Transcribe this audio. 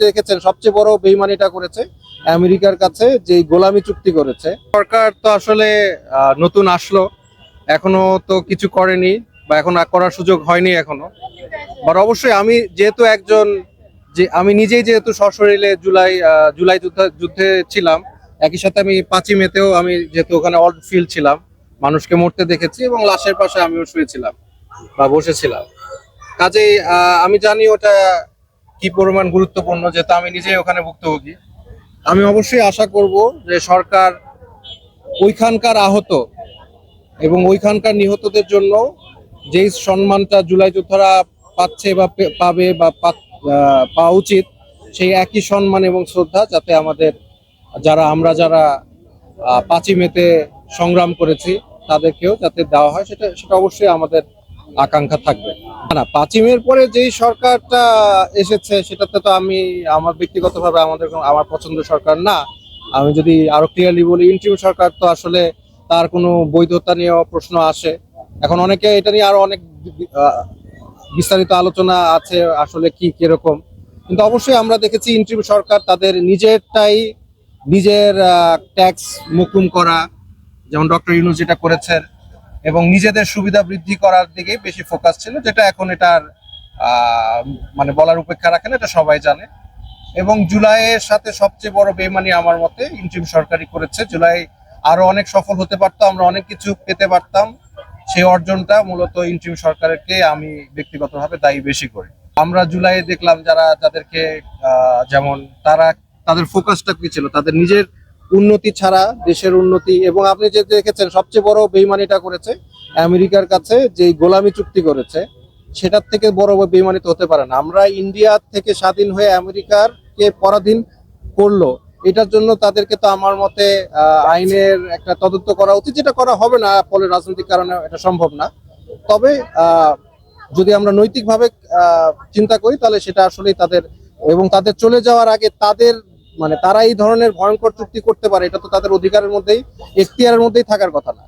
দেখেছেন সবচেয়ে বড় বেইমানিটা করেছে আমেরিকার কাছে, যে গোলামি চুক্তি করেছে। সরকার তো আসলে নতুন আসলো, এখনো তো কিছু করেনি বা এখন করার সুযোগ হয়নি এখনো। বাট অবশ্যই আমি যেহেতু একজন, যে আমি নিজেই যেহেতু সশরীরে জুলাই যুদ্ধে ছিলাম, একই সাথে আমি 5ই মেতেও আমি যেহেতু ওখানে অল ফিল্ড ছিলাম, মানুষকে মরতে দেখেছি এবং লাশের পাশে আমিও শুয়েছিলাম বা বসেছিলাম। কাজেই আমি জানি ওটা কি পরিমাণ গুরুত্বপূর্ণ, যেহেতু আমি নিজেই ওখানে ভুক্তভোগী। আমি অবশ্যই আশা করব যে সরকার ওইখানকার আহত এবং ওইখানকার নিহতদের জন্য যেই সম্মানটা জুলাই যোদ্ধারা পাচ্ছে বা পাবে বা পাওয়া উচিত, সেই একই সম্মান এবং শ্রদ্ধা যাতে আমাদের আমরা যারা 5ই মেতে সংগ্রাম করেছি তাদেরকেও যাতে দেওয়া হয়, সেটা সেটা অবশ্যই আমাদের আকাঙ্ক্ষা থাকবে। না, 5ই মের পরে যেই সরকারটা এসেছে সেটাতে তো আমি আমার ব্যক্তিগতভাবে আমার পছন্দের সরকার না। আমি যদি আরো ক্লিয়ারলি বলি, ইন্টারিম সরকার তো আসলে তার কোনো বৈধতা নিয়ে প্রশ্ন আসে। এখন অনেকে এটা নিয়ে আরো অনেক বিস্তারিত আলোচনা আছে আসলে কি কিরকম, কিন্তু অবশ্যই আমরা দেখেছি ইন্টারিম সরকার তাদের নিজের ট্যাক্স মকুম করা, যেমন ডক্টর ইউনূস যেটা করেছেন, এবং নিজেদের সুবিধা বৃদ্ধি করার দিকে বেশি ফোকাস ছিল, যেটা এখন এটার মানে বলার উপেক্ষা রাখেন, এটা সবাই জানে। এবং জুলাইয়ের সাথে সবচেয়ে বড় বেইমানি আমার মতে ইন্টারিম সরকারই করেছে। জুলাই আরো অনেক সফল হতে পারতো, আমরা অনেক কিছু পেতে পারতাম। সেই অর্জনটা মূলত ইন্টারিম সরকারকে আমি ব্যক্তিগতভাবে দায়ী বেশি করি। আমরা জুলাইয়ে দেখলাম যাদেরকে যেমন তাদের ফোকাসটা কি ছিল, তাদের নিজের উন্নতি ছাড়া দেশের উন্নতি। এবং আপনি যে দেখেছেন সবচেয়ে বড় বেইমানিটা করেছে আমেরিকার কাছে, যে গোলামি চুক্তি করেছে, সেটার থেকে বড় বেইমানি তো হতে পারে না। আমরা ইন্ডিয়া থেকে স্বাধীন হয়ে আমেরিকার কে পরাধীন করলো, এটার জন্য তাদেরকে তো আমার মতে আইনের একটা তদন্ত করা উচিত, যেটা করা হবে না, ফলে রাজনৈতিক কারণে এটা সম্ভব না। তবে যদি আমরা নৈতিকভাবে চিন্তা করি, তাহলে সেটা আসলেই তাদের চলে যাওয়ার আগে তারা এই ধরনের ভয়ঙ্কর চুক্তি করতে পারে, এটা তো তাদের অধিকারের মধ্যেই, এখতিয়ারের মধ্যেই থাকার কথা না।